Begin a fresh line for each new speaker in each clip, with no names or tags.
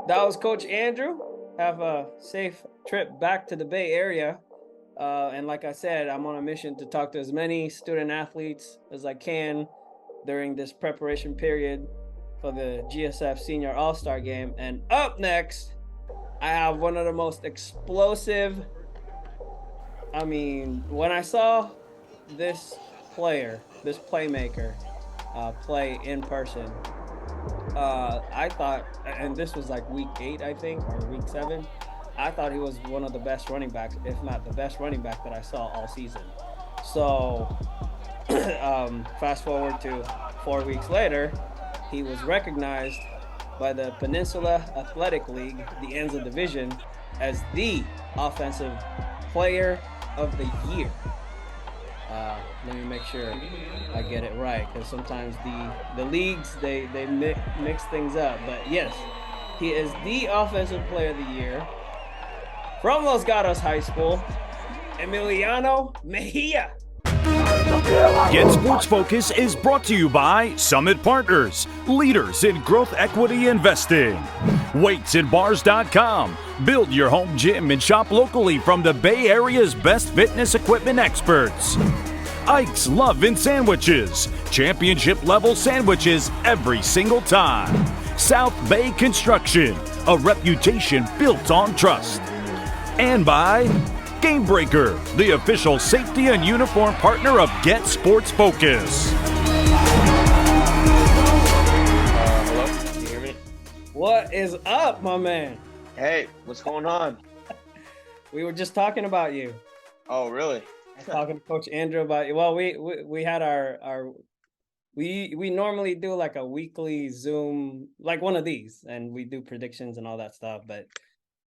That was Coach Andrew. Have a safe trip back to the Bay Area. And like I said, I'm on a mission to talk to as many student athletes as I can during this preparation period for the GSF Senior All-Star Game. And up next, I have one of the most explosive. I mean, when I saw this this playmaker, play in person, I thought, and this was like week 8, I think, or week 7. I thought he was one of the best running backs, if not the best running back that I saw all season. So, fast forward to 4 weeks later, he was recognized by the Peninsula Athletic League, the ANZA division, as the offensive player of the year. Let me make sure I get it right, because sometimes the leagues they mix things up. But yes, he is the offensive player of the year from Los Gatos High School, Emiliano Mejia.
Get Sports Focus is brought to you by Summit Partners, leaders in growth equity investing. Weightsandbars.com. Build your home gym and shop locally from the Bay Area's best fitness equipment experts. Ike's Love in Sandwiches. Championship level sandwiches every single time. South Bay Construction. A reputation built on trust. And by Game Breaker, the official safety and uniform partner of Get Sports Focus.
Hello? Can you hear me?
What is up, my man?
Hey, what's going on?
We were just talking about you.
Oh, really?
Talking to Coach Andrew about you. Well, we had we normally do like a weekly Zoom, like one of these, and we do predictions and all that stuff. But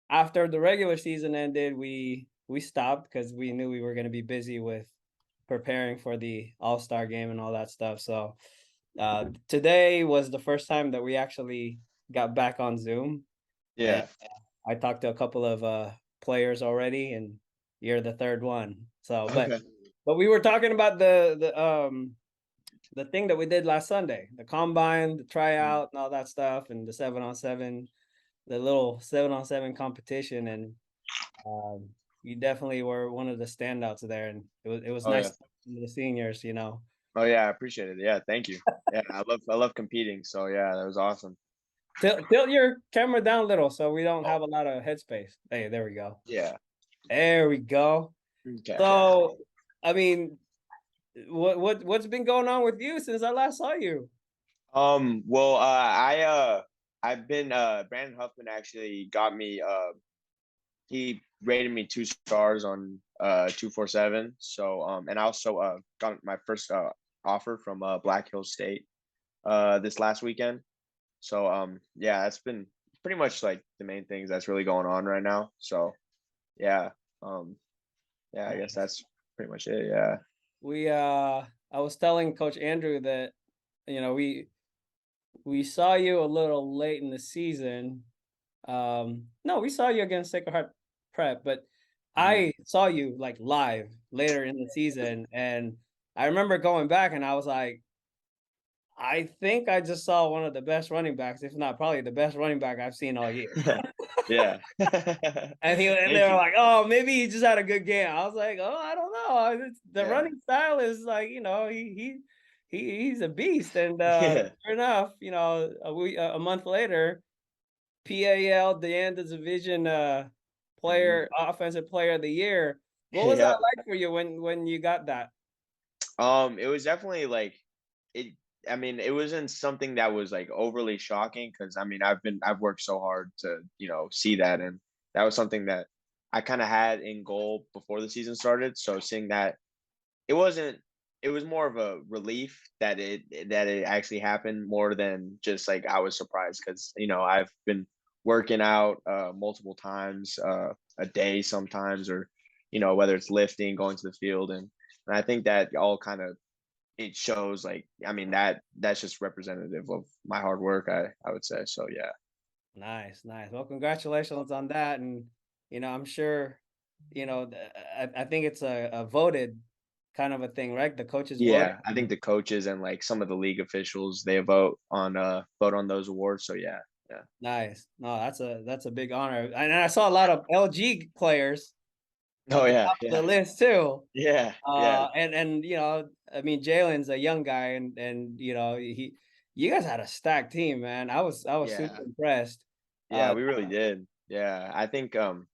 after the regular season ended, we stopped because we knew we were going to be busy with preparing for the All-Star game and all that stuff. So today was the first time that we actually got back on Zoom.
Yeah.
And I talked to a couple of players already, and you're the third one. So,
Okay.
but we were talking about the thing that we did last Sunday, the combine, the tryout, and all that stuff, and the 7-on-7, the little 7-on-7 competition, and you definitely were one of the standouts there, and it was
Oh,
nice
yeah.
to see the seniors, you know.
Oh, yeah, I appreciate it. Yeah, thank you. Yeah, I love competing. So yeah, that was awesome.
Tilt your camera down a little so we don't have a lot of headspace. Hey, there we go.
Yeah.
There we go.
Okay.
So, I mean, what's been going on with you since I last saw you?
Well, I've been Brandon Huffman actually got me he rated me 2 stars on 247. So and I also got my first offer from Black Hills State this last weekend. So yeah, that's been pretty much like the main things that's really going on right now. So yeah, yeah, I guess that's pretty much it. Yeah.
I was telling Coach Andrew that, you know, we saw you a little late in the season. No, we saw you against Sacred Heart Prep, but
Mhm.
I saw you like live later in the season, and I remember going back and I was like, I think I just saw one of the best running backs, if not probably the best running back I've seen all year.
Yeah.
And they
Thank
were
you.
like, "Oh, maybe he just had a good game." I was like, "Oh, I don't know. The
Yeah.
running style is like, you know, he's a beast." And
Yeah.
sure enough, you know, a month later, PAL the end of division
Mhm.
offensive player of the year. What was that
Yeah.
like for you when you got that?
It was definitely like it. I mean, it wasn't something that was like overly shocking because I mean, I've worked so hard to see that, and that was something that I kind of had in goal before the season started. So seeing that, it wasn't. It was more of a relief that it actually happened more than just like I was surprised because I've been working out multiple times a day sometimes, or whether it's lifting, going to the field, and I think that all kind of it shows like I mean that's just representative of my hard work. I would say so. Yeah.
Nice, nice. Well, congratulations on that, and you know, I'm sure, you know, I think it's a voted kind of a thing, right? The coaches voted.
Yeah, I think the coaches and like some of the league officials they vote on those awards. So yeah, Yeah.
Nice. No, that's a big honor. And I saw a lot of LG players
Oh
at the
yeah,
top of the
yeah,
list too.
yeah, yeah,
And I mean, Jalen's a young guy, and you guys had a stacked team, man. I was super
yeah,
impressed.
yeah.
Uh,
We really did. Yeah, I think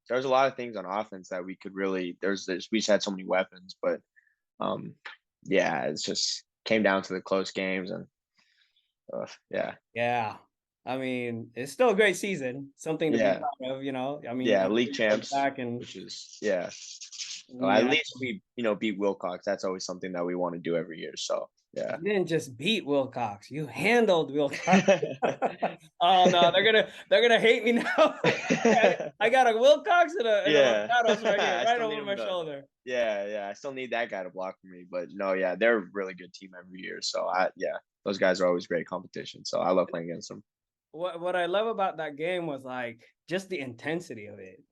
there's a lot of things on offense that we could really. There's we just had so many weapons, but um, yeah, it's just came down to the close games and yeah,
yeah, I mean, it's still a great season, something to be
yeah,
proud of. I mean,
yeah. League
you look
champs,
back and
which is yeah.
we
At
had
least we beat Wilcox. That's always something that we want to do every year. So yeah.
you didn't just beat Wilcox, you handled Wilcox. Oh no, they're gonna hate me now. I got a Wilcox and a
Yeah,
Gatos right here,
I
right
still need
over
him
my
to.
shoulder.
Yeah, yeah. I still need that guy to block for me, but no, yeah, they're a really good team every year. So yeah, those guys are always great competition. So I love playing against them.
What I love about that game was like just the intensity of it.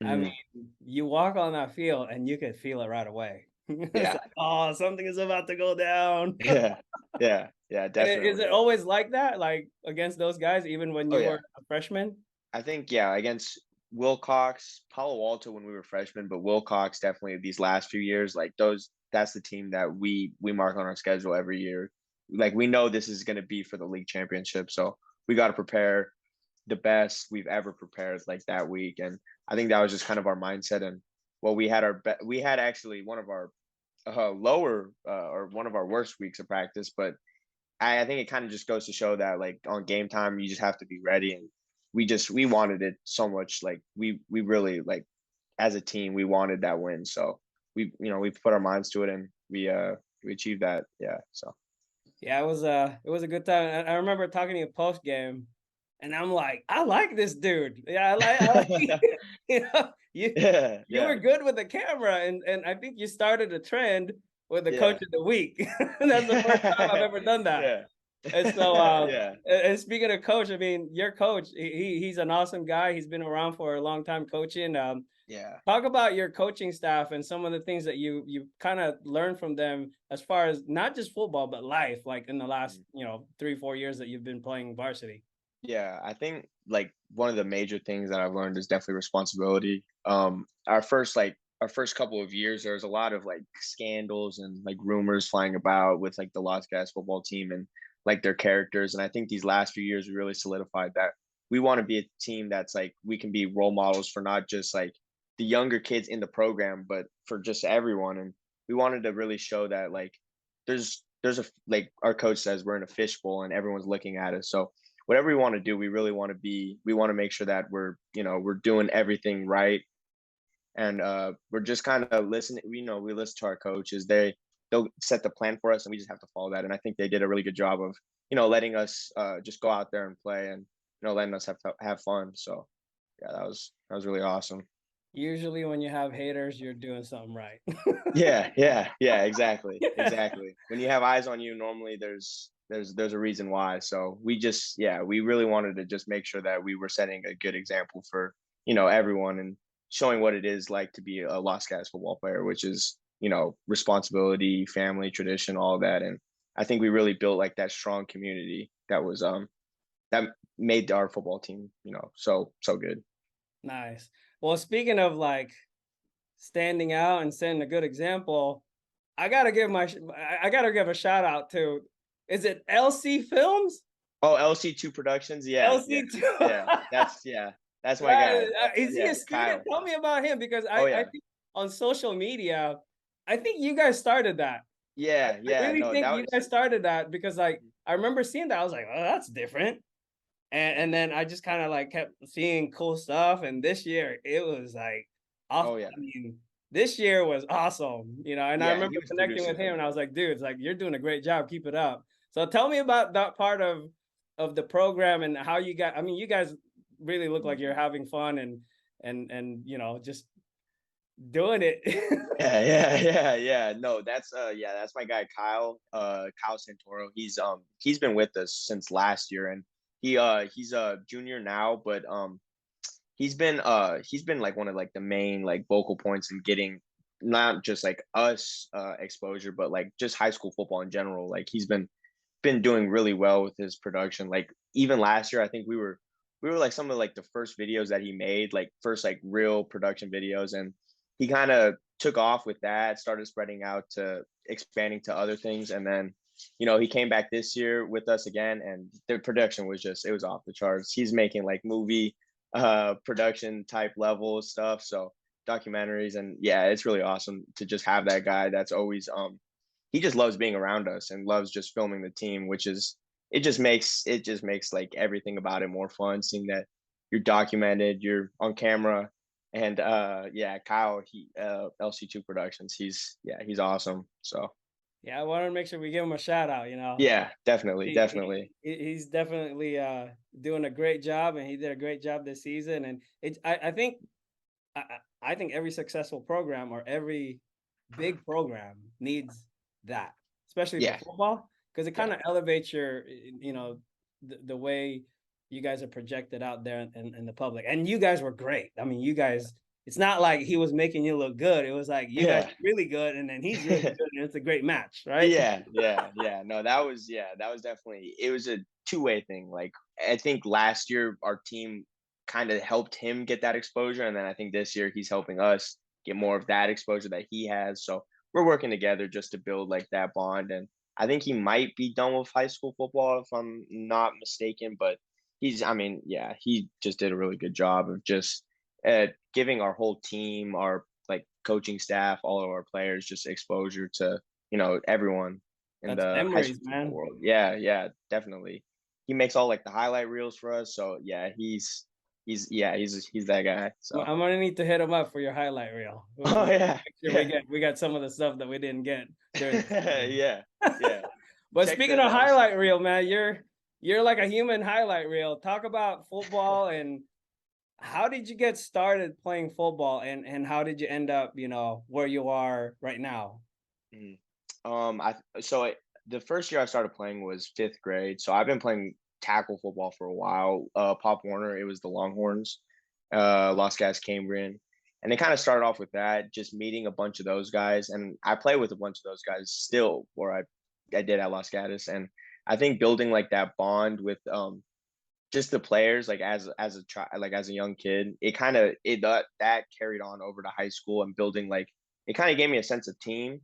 I mean,
Mhm.
you walk on that field and you could feel it right away. It's
Yeah,
like, oh, something is about to go down.
yeah, yeah, yeah,
Is
definitely.
it always like that, like against those guys, even when
Oh
you
yeah,
were a freshman?
I think yeah against Wilcox, Palo Alto when we were freshmen, but Wilcox definitely these last few years, like those. That's the team that we mark on our schedule every year. Like we know this is going to be for the league championship, so we got to prepare the best we've ever prepared like that week. And I think that was just kind of our mindset. And well, we had actually one of our lower or one of our worst weeks of practice, but I think it kind of just goes to show that like on game time you just have to be ready. And we wanted it so much. Like we really like as a team we wanted that win. So we put our minds to it and we achieved that. Yeah. So
Yeah, it was a good time. I remember talking to you post game, and I'm like, I like this dude. Yeah, I like you
yeah,
you
yeah,
were good with the camera, and I think you started a trend with the coach
yeah,
of the week. That's the first time I've ever done that.
yeah,
And so,
yeah,
and speaking of coach, I mean, your coach, he's an awesome guy. He's been around for a long time coaching.
yeah.
Talk about your coaching staff and some of the things that you kind of learned from them as far as not just football but life, like in the last 3-4 years that you've been playing varsity.
Yeah, I think like one of the major things that I've learned is definitely responsibility. Our first couple of years, there was a lot of like scandals and like rumors flying about with like the Las Gas football team and like their characters. And I think these last few years we really solidified that we want to be a team that's like we can be role models for not just like the younger kids in the program, but for just everyone. And we wanted to really show that like there's a like our coach says we're in a fishbowl and everyone's looking at us. So whatever we want to do, we want to make sure that we're doing everything right. And we're just kind of listening. We listen to our coaches. They'll set the plan for us and we just have to follow that. And I think they did a really good job of, letting us just go out there and play and, letting us have fun. So yeah, that was really awesome.
Usually, when you have haters, you're doing something right.
Yeah, yeah, yeah, exactly, exactly. When you have eyes on you, normally there's a reason why. So we really wanted to just make sure that we were setting a good example for everyone and showing what it is like to be a Los Gas football player, which is responsibility, family, tradition, all of that. And I think we really built like that strong community that made our football team so good.
Nice. Well, speaking of like standing out and setting a good example, I gotta give a shout out to, is it LC Films?
Oh, LC2 Productions, yeah, yeah,
LC2.
yeah. That's my
Right,
guy.
is he
Yeah,
a student?
Kyle.
Tell me about him because
Oh
I
yeah,
think on social media, I think you guys started that.
yeah,
I
yeah.
really
No,
think
that
you
was
guys started that because like I remember seeing that. I was like, oh, that's different. And then I just kind of like kept seeing cool stuff. And this year it was like off.
oh yeah,
I mean, this year was awesome, and I
yeah.
remember
He was
connecting
producing
with him and I was
everything.
like, dude, it's like you're doing a great job. Keep it up. So tell me about that part of the program and how you got, I mean, you guys really look like
Mhm.
you're having fun and just doing it.
Yeah, yeah, yeah, yeah. No, that's my guy Kyle. Kyle Santoro. He's been with us since last year, and he's a junior now, but he's been like one of like the main like vocal points in getting not just like us exposure, but like just high school football in general. Like he's been doing really well with his production. Like even last year, I think we were like some of like the first videos that he made, like first like real production videos, and he kind of took off with that, started spreading out to expanding to other things, and then he came back this year with us again, and the production was just it was off the charts. He's making like movie production type level stuff, so documentaries, and yeah, it's really awesome to just have that guy that's always he just loves being around us and loves just filming the team, which is it just makes like everything about it more fun, seeing that you're documented, you're on camera. And yeah, Kyle, he LC2 Productions, he's awesome. So
Yeah, I want to make sure we give him a shout out.
yeah, definitely,
He,
definitely.
he's definitely doing a great job, and he did a great job this season. And I think I think every successful program or every big program needs that, especially for
Yeah,
football, because it
yeah,
kind of elevates your, the way you guys are projected out there in the public. And you guys were great. I mean, you guys, it's not like he was making you look good. It was like you guys
yeah.
are really good, and then he's really good, and it's a great match, right?
Yeah, yeah, yeah. No, that was definitely it was a two-way thing. Like I think last year our team kind of helped him get that exposure, and then I think this year he's helping us get more of that exposure that he has. So we're working together just to build like that bond. And I think he might be done with high school football if I'm not mistaken, but I mean, yeah, he just did a really good job of just giving our whole team, our like coaching staff, all of our players just exposure to everyone in
That's
the high
memories,
school football
man.
world. Yeah, yeah, definitely. He makes all like the highlight reels for us. So yeah, he's that guy. So
I'm gonna need to hit him up for your highlight reel.
oh yeah,
Make sure
yeah,
we got some of the stuff that we didn't get during the season.
yeah, yeah.
But
Check
speaking
the
of highlight
LC2.
reel, man, you're like a human highlight reel. Talk about football, and how did you get started playing football, and how did you end up, where you are right now?
Mhm. I so I, the first year I started playing was fifth grade. So I've been playing tackle football for a while. Pop Warner, it was the Longhorns, Los Gas Cambrian, and it kind of started off with that, just meeting a bunch of those guys, and I play with a bunch of those guys still, or I did at Los Gatos, and I think building like that bond with just the players, like as a child, like as a young kid, it kind of it that carried on over to high school and building like it kind of gave me a sense of team.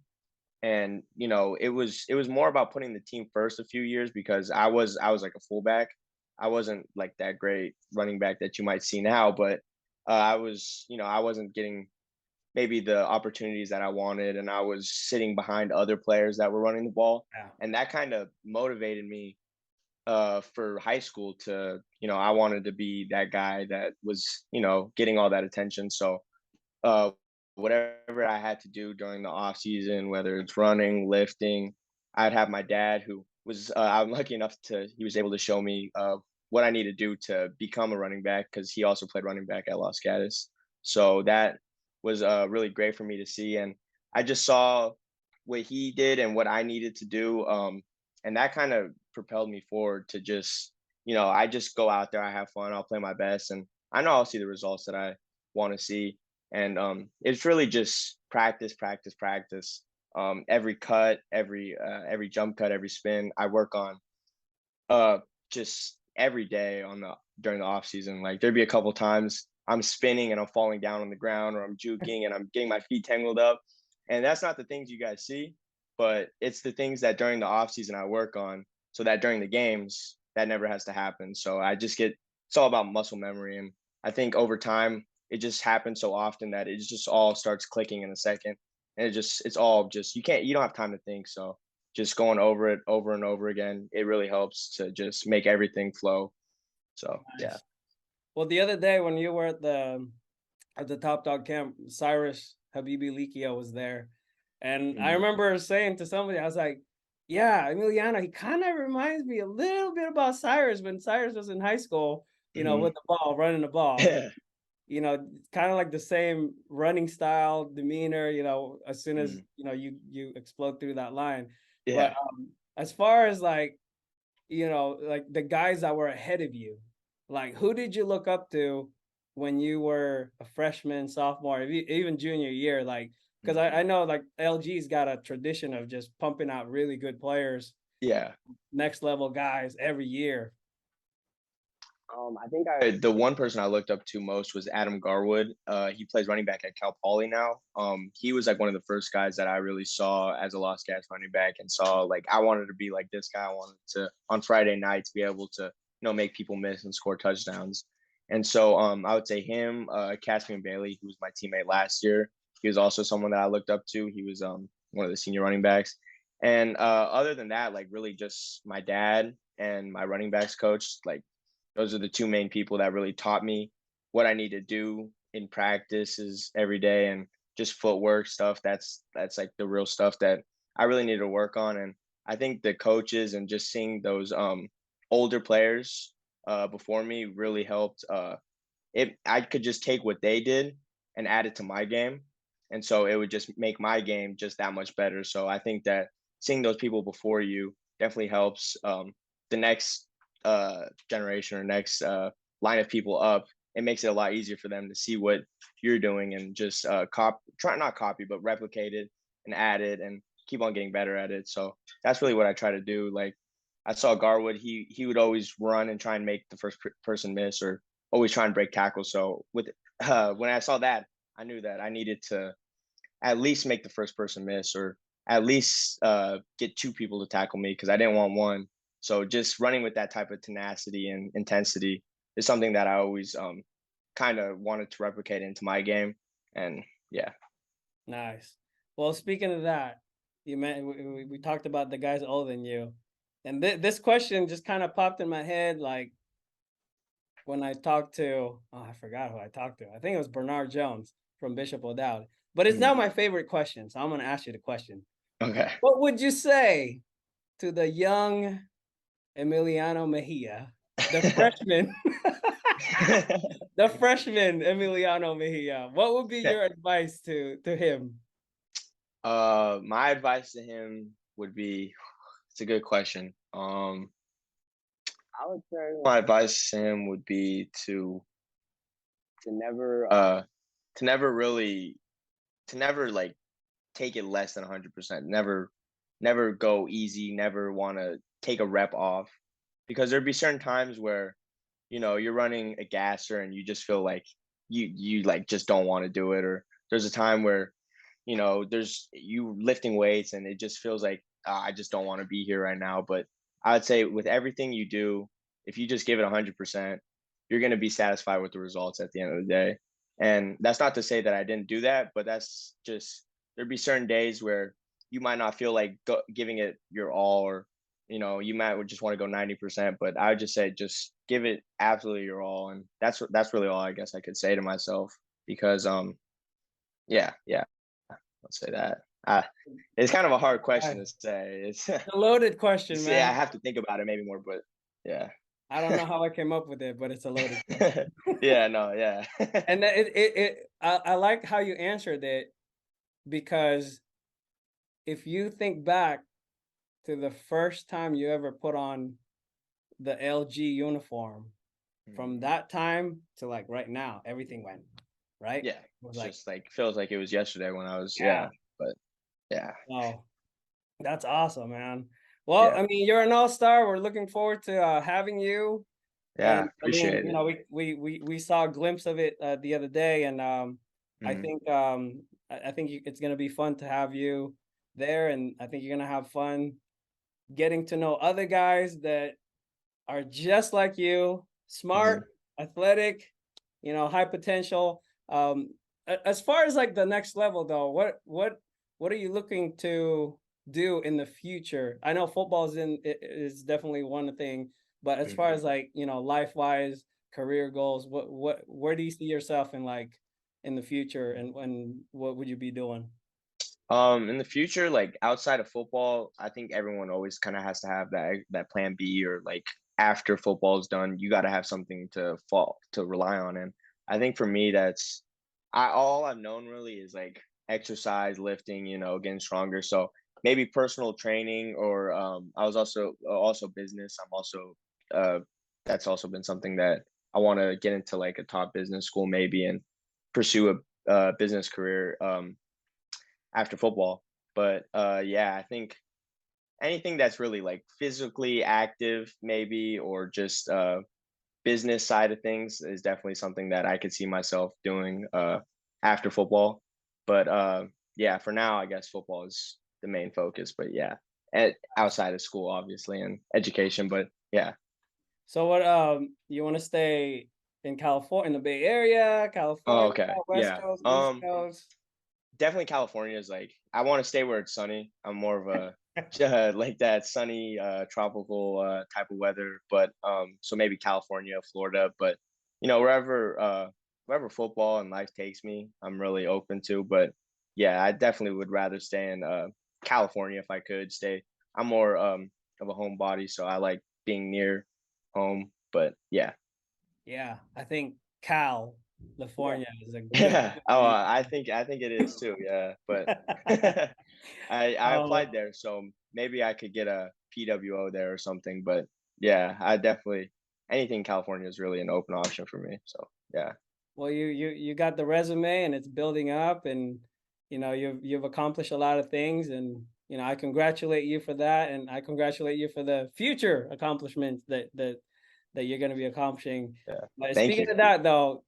And it was more about putting the team first a few years because I was like a fullback. I wasn't like that great running back that you might see now, but I wasn't getting maybe the opportunities that I wanted, and I was sitting behind other players that were running the ball,
Yeah,
and that kind of motivated me for high school to I wanted to be that guy that was getting all that attention. So uh, whatever I had to do during the off season, whether it's running, lifting, I'd have my dad who was I'm lucky enough to he was able to show me what I need to do to become a running back because he also played running back at Los Gatos. So that was really great for me to see, and I just saw what he did and what I needed to do, and that kind of propelled me forward to just I just go out there, I have fun, I'll play my best, and I know I'll see the results that I want to see. And it's really just practice, practice, practice. Every cut, every jump cut, every spin, I work on uh just every day on the during the off season. Like there'd be a couple times I'm spinning and I'm falling down on the ground, or I'm juking and I'm getting my feet tangled up. And that's not the things you guys see, but it's the things that during the off season I work on so that during the games that never has to happen. So it's all about muscle memory. And I think over time it just happens so often that it just all starts clicking in a second. And it's all just you don't have time to think. So just going over it over and over again, it really helps to just make everything flow. So yeah.
nice. Well, the other day when you were at the Top Dog camp, Cyrus Habibi Likia was there, and I
Mhm.
remember saying to somebody, I was like, "Yeah, Emiliano, he kind of reminds me a little bit about Cyrus when Cyrus was in high school, with
Mhm.
the ball, running the ball.
Yeah.
Kind of like the same running style, demeanor, as soon as,
Mhm.
you explode through that line. But
Yeah.
as far as like, like the guys that were ahead of you, like who did you look up to when you were a freshman, sophomore, even junior year? Like, because
Mhm.
I know like LG's got a tradition of just pumping out really good players,
Yeah.
next level guys every year.
I think the one person I looked up to most was Adam Garwood. He plays running back at Cal Poly now. He was like one of the first guys that I really saw as a Los Gas running back and saw like I wanted to be like this guy. I wanted to on Friday nights be able to make people miss and score touchdowns. And so I would say him, Caspian Bailey, who was my teammate last year. He was also someone that I looked up to. He was one of the senior running backs. And other than that, like really just my dad and my running backs coach, like those are the two main people that really taught me what I need to do in practices every day and just footwork stuff. That's like the real stuff that I really need to work on. And I think the coaches and just seeing those older players before me really helped. It I could just take what they did and add it to my game, and so it would just make my game just that much better. So I think that seeing those people before you definitely helps the next generation or next line of people up. It makes it a lot easier for them to see what you're doing and just try not copy, but replicate it and add it and keep on getting better at it. So that's really what I try to do. Like I saw Garwood, he would always run and try and make the first person miss or always try and break tackles. So with when I saw that, I knew that I needed to at least make the first person miss or at least get two people to tackle me because I didn't want one. So just running with that type of tenacity and intensity is something that I always kind of wanted to replicate into my game. And yeah.
Nice. Well, speaking of that, we talked about the guys older than you, and this question just kind of popped in my head, like when I talked to, oh, I forgot who I talked to. I think it was Bernard Jones from Bishop O'Dowd. But it's
Mhm.
not my favorite question, so I'm going to ask you the question.
Okay.
What would you say to the young Emiliano Mejia, the freshman, the freshman Emiliano Mejia? What would be your advice to him?
My advice to him would be, it's a good question. I would say my advice to him would be to never to never really to never like take it less than 100%. Never go easy, never want to take a rep off because there'd be certain times where you're running a gasser and you just feel like you like just don't want to do it or there's a time where there's you lifting weights and it just feels like I just don't want to be here right now. But I'd say with everything you do, if you just give it 100%, you're going to be satisfied with the results at the end of the day. And that's not to say that I didn't do that, but that's just there'd be certain days where you might not feel like giving it your all, or you might just want to go 90%. But I would just say just give it absolutely your all, and that's really all I guess I could say to myself because yeah. Let's say that. It's kind of a hard question to
Nice.
say. It's
A loaded question,
just yeah, I
man.
have to think about it maybe more, but yeah.
I don't know how I came up with it, but it's a loaded question.
Yeah, no, yeah.
And I like how you answered it because if you think back to the first time you ever put on the LG uniform, from
Mhm.
that time to like right now, everything went right.
Yeah,
It was
it's
like,
just like feels like it was yesterday when I was
yeah,
but yeah,
oh, that's awesome, man. Well,
yeah,
I mean, you're an all-star. We're looking forward to having you.
yeah,
And I mean,
appreciate
you
it.
know, we saw a glimpse of it the other day, and I
Mhm,
think I think it's gonna be fun to have you there, and I think you're gonna have fun getting to know other guys that are just like you,
mhm,
smart, athletic, high potential. As far as like the next level though, what are you looking to do in the future? I know is definitely one thing, but as far
mhm.
as like, life wise, career goals, where do you see yourself in the future, and what would you be doing?
In the future, like outside of football, I think everyone always kind of has to have that plan B or like after football's done, you got to have something to fall to rely on. And I think for me, that's I all I've known really is like exercise, lifting, getting stronger. So maybe personal training or I was also business. I'm also uh that's also been something that I want to get into like a top business school maybe and pursue a business career. After football. But yeah, I think anything that's really like physically active, maybe, or just business side of things is definitely something that I could see myself doing after football. But yeah, for now, I guess football is the main focus. But yeah, outside of school, obviously, and education. But yeah.
So what you want to stay in California, in the Bay Area,
Oh,
California,
okay.
West
Yeah.
Coast, East Coast?
Definitely California is like I want to stay where it's sunny. I'm more of a like that sunny tropical type of weather, but so maybe California, Florida, but wherever football and life takes me, I'm really open to, but yeah, I definitely would rather stay in California if I could stay. I'm more of a homebody, so I like being near home, but yeah.
Yeah, I think California is a good
Yeah.
fit
Oh,
for you.
I think it is too. Yeah, but I
Oh,
applied there, so maybe I could get a PWO there or something. But yeah, I definitely anything California is really an open option for me. So yeah,
well, you got the resume and it's building up, and you've accomplished a lot of things, and I congratulate you for that, and I congratulate you for the future accomplishments that you're going to be accomplishing.
yeah.
But
Thank
speaking
you.
of that, though,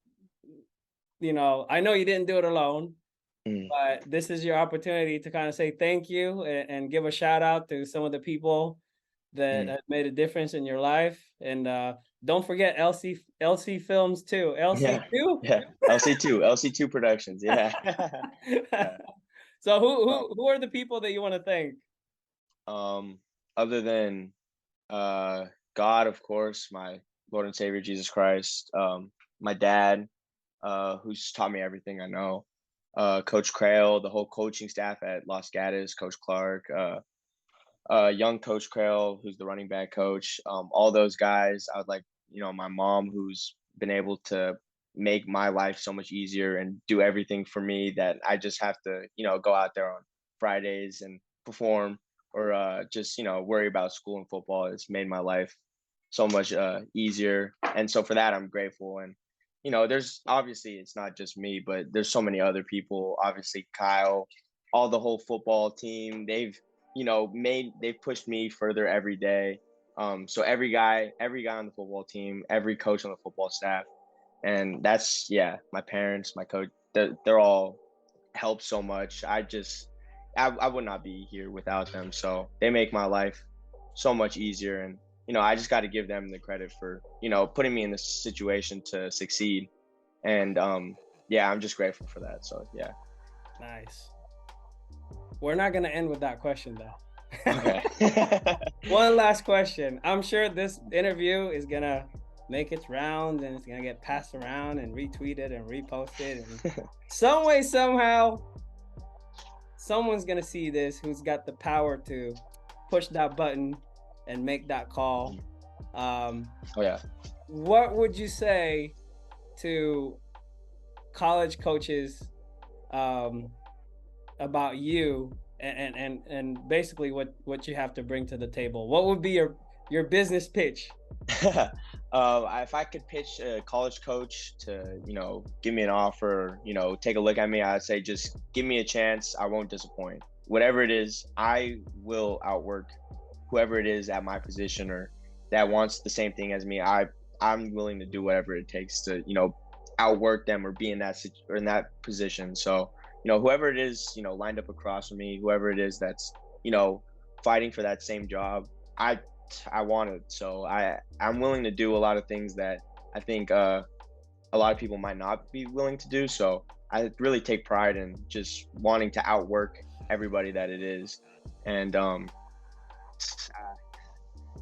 I know you didn't do it alone,
Mm,
but this is your opportunity to kind of say thank you and give a shout out to some of the people that
mm.
have made a difference in your life. And don't forget LC Films too. LC
Yeah,
two.
yeah. LC2 Productions. Yeah, yeah.
So who
Um,
who who are the people that you want to thank?
um, other than uh God, of course, my Lord and Savior Jesus Christ, my dad, who's taught me everything I know. Coach Crail, the whole coaching staff at Los Gatos, Coach Clark, young Coach Crail, who's the running back coach. All those guys. I would like, my mom, who's been able to make my life so much easier and do everything for me that I just have to, go out there on Fridays and perform or just, worry about school and football. It's made my life so much easier. And so for that, I'm grateful. And there's obviously it's not just me, but there's so many other people. Obviously, Kyle, all the whole football team. They've pushed me further every day. So every guy on the football team, every coach on the football staff, and that's yeah, my parents, my coach. They're all helped so much. I would not be here without them. So they make my life so much easier, and I just got to give them the credit for putting me in this situation to succeed. And yeah, I'm just grateful for that. So yeah.
Nice. We're not gonna end with that question though.
Okay.
One last question. I'm sure this interview is gonna make its rounds and it's gonna get passed around and retweeted and reposted, and some way, somehow, someone's gonna see this who's got the power to push that button and make that call.
Oh yeah.
What would you say to college coaches about you and basically what you have to bring to the table? What would be your business pitch?
If I could pitch a college coach to, give me an offer, take a look at me, I'd say just give me a chance. I won't disappoint. Whatever it is, I will outwork whoever it is at my position or that wants the same thing as me. I'm willing to do whatever it takes to, outwork them or be in that position. So, whoever it is, lined up across from me, whoever it is that's, fighting for that same job, I want it. So I'm willing to do a lot of things that I think a lot of people might not be willing to do. So I really take pride in just wanting to outwork everybody that it is. And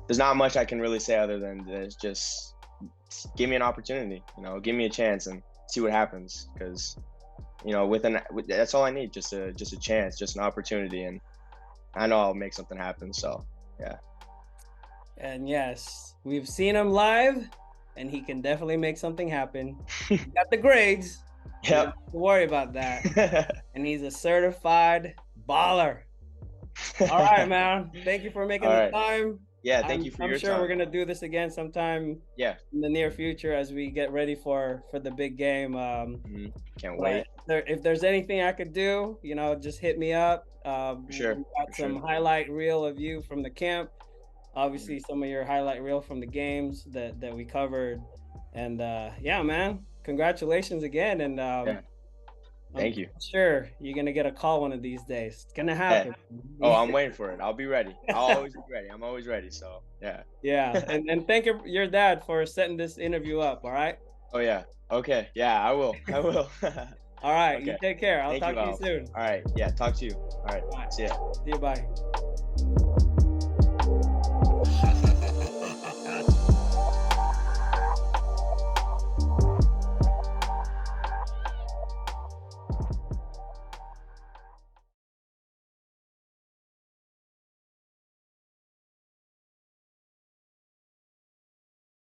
there's not much I can really say other than this. Just give me an opportunity, give me a chance and see what happens. Because that's all I need, just a chance, just an opportunity, and I know I'll make something happen. So yeah.
And yes, we've seen him live, and he can definitely make something happen. He got the grades. You don't
Yep.
have to worry about that. And he's a certified baller. All right, man. Thank you for making
All
the
right.
time.
Yeah, thank you for
I'm
your
sure
time.
we're gonna do this again sometime
Yeah.
in the near future as we get ready for the big game.
Can't
But
wait.
if there's anything I could do, just hit me up.
For sure.
We got
For
some
sure.
highlight reel of you from the camp. Obviously, some of your highlight reel from the games that we covered. And yeah, man, congratulations again. And
Yeah.
I'm
Thank you.
sure you're gonna get a call one of these days. It's gonna
Yeah.
happen.
Oh, I'm waiting for it. I'll be ready. I'll always be ready. I'm always ready. So yeah.
Yeah, and thank your dad for setting this interview up. All right.
Oh yeah. Okay. Yeah, I will. I will.
All right. You
Okay.
take care. I'll
Thank you,
talk to you
Al.
soon.
All right. Yeah. Talk to you. All right.
All right.
See ya.
See you. Bye.